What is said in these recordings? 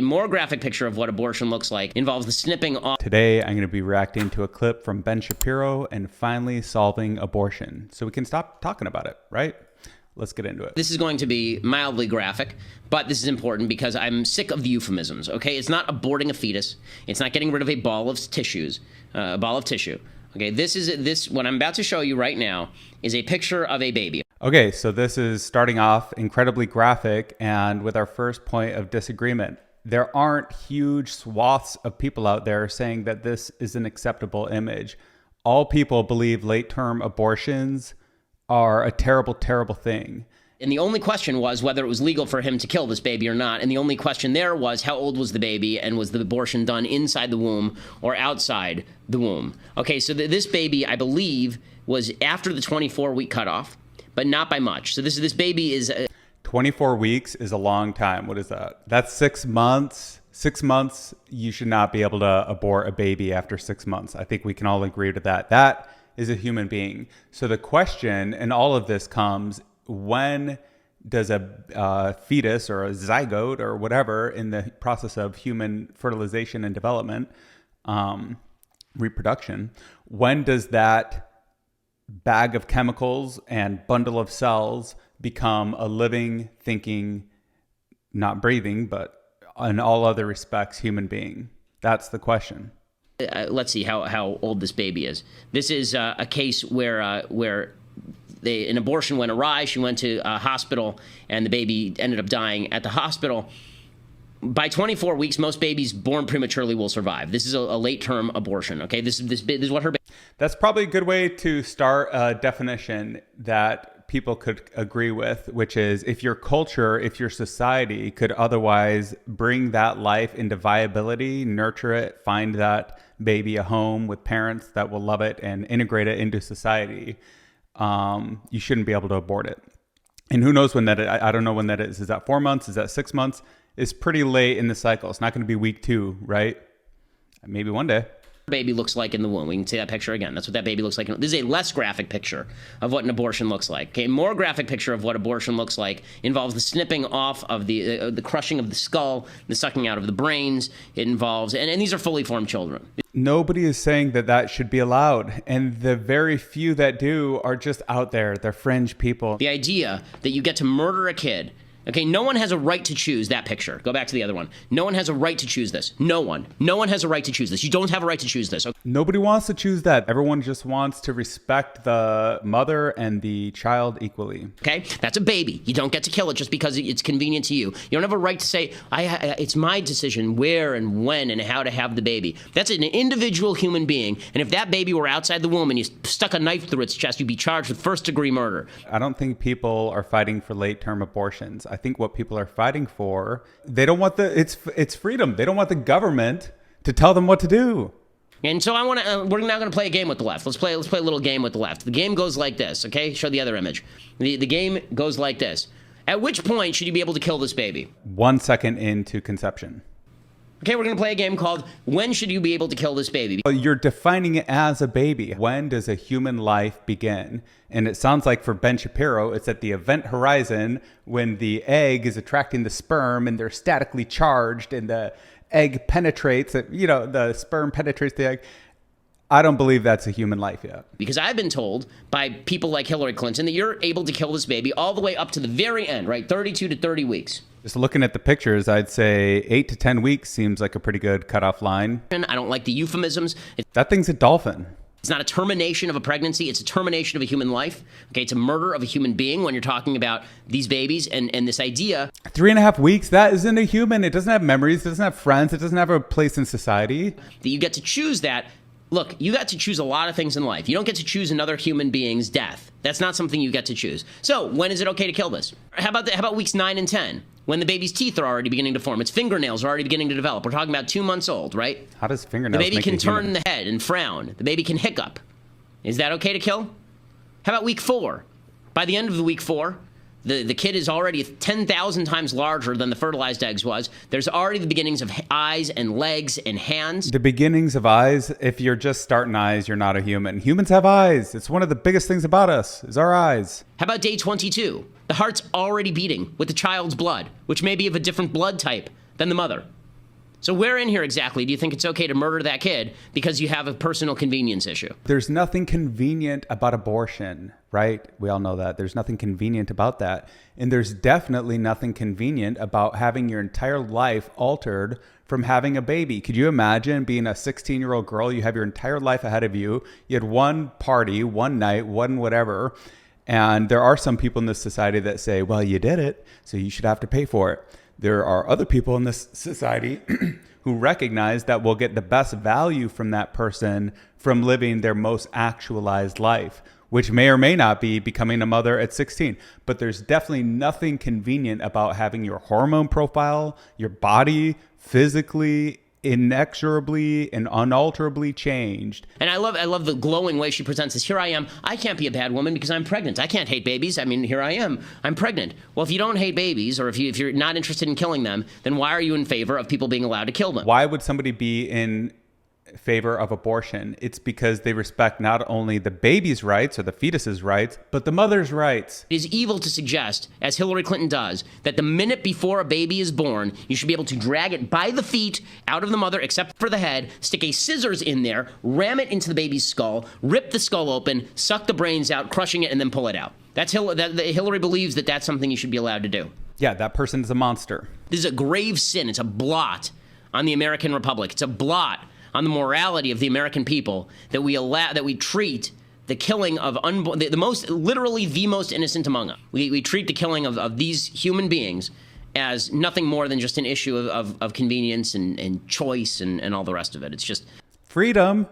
A more graphic picture of what abortion looks like involves the snipping off. Today, I'm going to be reacting to a clip from Ben Shapiro and finally solving abortion so we can stop talking about it, right? Let's get into it. This is going to be mildly graphic, but this is important because I'm sick of the euphemisms, okay? It's not aborting a fetus. It's not getting rid of a ball of tissue. Okay, what I'm about to show you right now is a picture of a baby. Okay, so this is starting off incredibly graphic, and with our first point of disagreement. There aren't huge swaths of people out there saying that this is an acceptable image. All people believe late-term abortions are a terrible, terrible thing. And the only question was whether it was legal for him to kill this baby or not. And the only question there was how old was the baby and was the abortion done inside the womb or outside the womb? Okay, so this baby, I believe, was after the 24-week cutoff, but not by much. So this baby is... 24 weeks is a long time. What is that? That's 6 months. 6 months, you should not be able to abort a baby after 6 months. I think we can all agree to that. That is a human being. So the question in all of this comes, when does a fetus or a zygote or whatever in the process of human fertilization and development, reproduction, when does that bag of chemicals and bundle of cells become a living, thinking, not breathing, but in all other respects, human being? That's the question. Let's see how old this baby is. This is a case where an abortion went awry. She went to a hospital, and the baby ended up dying at the hospital. By 24 weeks, most babies born prematurely will survive. This is a late-term abortion. Okay, this is what her. That's probably a good way to start a definition that people could agree with, which is if your culture, if your society could otherwise bring that life into viability, nurture it, find that baby a home with parents that will love it and integrate it into society, you shouldn't be able to abort it. And who knows when that is? I don't know when that is. Is that 4 months? Is that 6 months? It's pretty late in the cycle. It's not going to be week 2, right? Maybe one day. Baby looks like in the womb. We can see that picture again. That's what that baby looks like. This is a less graphic picture of what an abortion looks like. Okay, more graphic picture of what abortion looks like involves the snipping off of the crushing of the skull, the sucking out of the brains. It involves, and these are fully formed children. Nobody is saying that that should be allowed, and the very few that do are just out there. They're fringe people. The idea that you get to murder a kid. Okay, no one has a right to choose that picture. Go back to the other one. No one has a right to choose this. No one. No one has a right to choose this. You don't have a right to choose this. Okay? Nobody wants to choose that. Everyone just wants to respect the mother and the child equally. Okay, that's a baby. You don't get to kill it just because it's convenient to you. You don't have a right to say, it's my decision where and when and how to have the baby. That's an individual human being. And if that baby were outside the womb and you stuck a knife through its chest, you'd be charged with first-degree murder. I don't think people are fighting for late-term abortions. I think what people are fighting for, they don't want it's freedom. They don't want the government to tell them what to do. And so we're now going to play a game with the left. Let's play a little game with the left. The game goes like this, okay? Show the other image. The game goes like this. At which point should you be able to kill this baby? 1 second into conception. Okay, we're going to play a game called When Should You Be Able to Kill This Baby? You're defining it as a baby. When does a human life begin? And it sounds like for Ben Shapiro, it's at the event horizon when the egg is attracting the sperm and they're statically charged and the egg penetrates, the sperm penetrates the egg. I don't believe that's a human life yet. Because I've been told by people like Hillary Clinton that you're able to kill this baby all the way up to the very end, right? 32 to 30 weeks. Just looking at the pictures, I'd say 8 to 10 weeks seems like a pretty good cutoff line. I don't like the euphemisms. That thing's a dolphin. It's not a termination of a pregnancy. It's a termination of a human life. Okay, it's a murder of a human being when you're talking about these babies and this idea. 3.5 weeks, that isn't a human. It doesn't have memories. It doesn't have friends. It doesn't have a place in society. That you get to choose that. Look, you got to choose a lot of things in life. You don't get to choose another human being's death. That's not something you get to choose. So when is it okay to kill this? How about weeks 9 and 10? When the baby's teeth are already beginning to form, its fingernails are already beginning to develop. We're talking about 2 months old, right? How does fingernails The baby can turn the head and frown. The baby can hiccup. Is that okay to kill? How about week 4? By the end of the week 4, the kid is already 10,000 times larger than the fertilized eggs was. There's already the beginnings of eyes and legs and hands. The beginnings of eyes, if you're just starting eyes, you're not a human. Humans have eyes. It's one of the biggest things about us, is our eyes. How about day 22? The heart's already beating with the child's blood, which may be of a different blood type than the mother. So where in here exactly do you think it's okay to murder that kid because you have a personal convenience issue? There's nothing convenient about abortion, right? We all know that. There's nothing convenient about that. And there's definitely nothing convenient about having your entire life altered from having a baby. Could you imagine being a 16-year-old girl? You have your entire life ahead of you. You had one party, one night, one whatever. And there are some people in this society that say, well, you did it, so you should have to pay for it. There are other people in this society who recognize that we'll get the best value from that person from living their most actualized life, which may or may not be becoming a mother at 16. But there's definitely nothing convenient about having your hormone profile, your body physically, inexorably and unalterably changed. And I love the glowing way she presents this. Here I am. I can't be a bad woman because I'm pregnant. I can't hate babies. I mean, here I am. I'm pregnant. Well, if you don't hate babies, or if you're not interested in killing them, then why are you in favor of people being allowed to kill them? Why would somebody be in favor of abortion? It's because they respect not only the baby's rights or the fetus's rights, but the mother's rights. It is evil to suggest, as Hillary Clinton does, that the minute before a baby is born, you should be able to drag it by the feet out of the mother, except for the head, stick a scissors in there, ram it into the baby's skull, rip the skull open, suck the brains out, crushing it, and then pull it out. Hillary believes that that's something you should be allowed to do. Yeah, that person is a monster. This is a grave sin. It's a blot on the American Republic. It's a blot on the morality of the American people that we treat the killing of literally the most innocent among us. We treat the killing of these human beings as nothing more than just an issue of convenience and choice and all the rest of it. It's just freedom.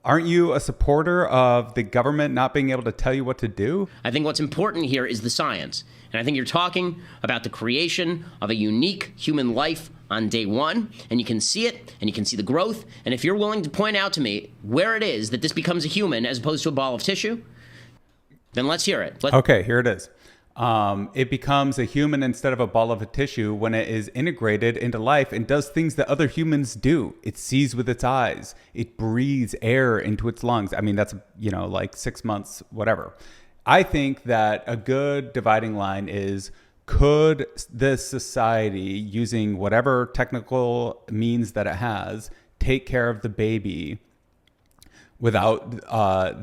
Aren't you a supporter of the government not being able to tell you what to do? I think what's important here is the science. And I think you're talking about the creation of a unique human life on day one, and you can see it, and you can see the growth. And if you're willing to point out to me where it is that this becomes a human as opposed to a ball of tissue, then let's hear it. Okay, here it is. It becomes a human instead of a ball of a tissue when it is integrated into life and does things that other humans do. It sees with its eyes. It breathes air into its lungs. I mean, that's, like 6 months, whatever. I think that a good dividing line is, could this society, using whatever technical means that it has, take care of the baby without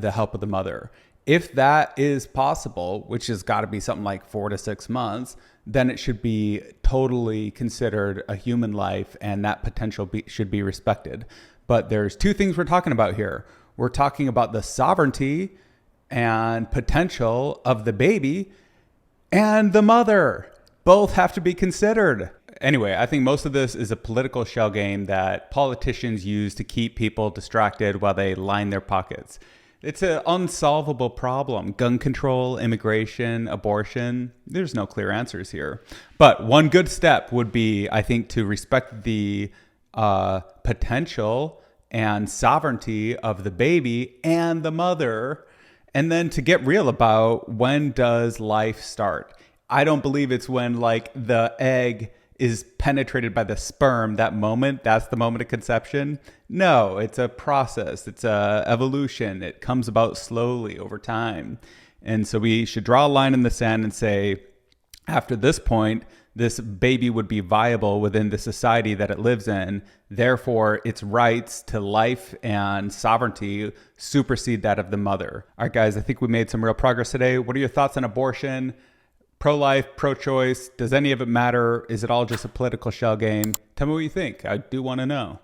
the help of the mother? If that is possible, which has got to be something like 4 to 6 months, then it should be totally considered a human life, and that potential should be respected. But there's two things we're talking about here. We're talking about the sovereignty and potential of the baby and the mother. Both have to be considered. Anyway, I think most of this is a political shell game that politicians use to keep people distracted while they line their pockets. It's an unsolvable problem. Gun control, immigration, abortion. There's no clear answers here. But one good step would be, I think, to respect the potential and sovereignty of the baby and the mother, and then to get real about, when does life start? I don't believe it's when the egg is penetrated by the sperm, that moment, that's the moment of conception. No, it's a process. It's a evolution. It comes about slowly over time. And so we should draw a line in the sand and say, after this point, this baby would be viable within the society that it lives in. Therefore, its rights to life and sovereignty supersede that of the mother. All right, guys, I think we made some real progress today. What are your thoughts on abortion? Pro-life, pro-choice, does any of it matter? Is it all just a political shell game? Tell me what you think. I do want to know.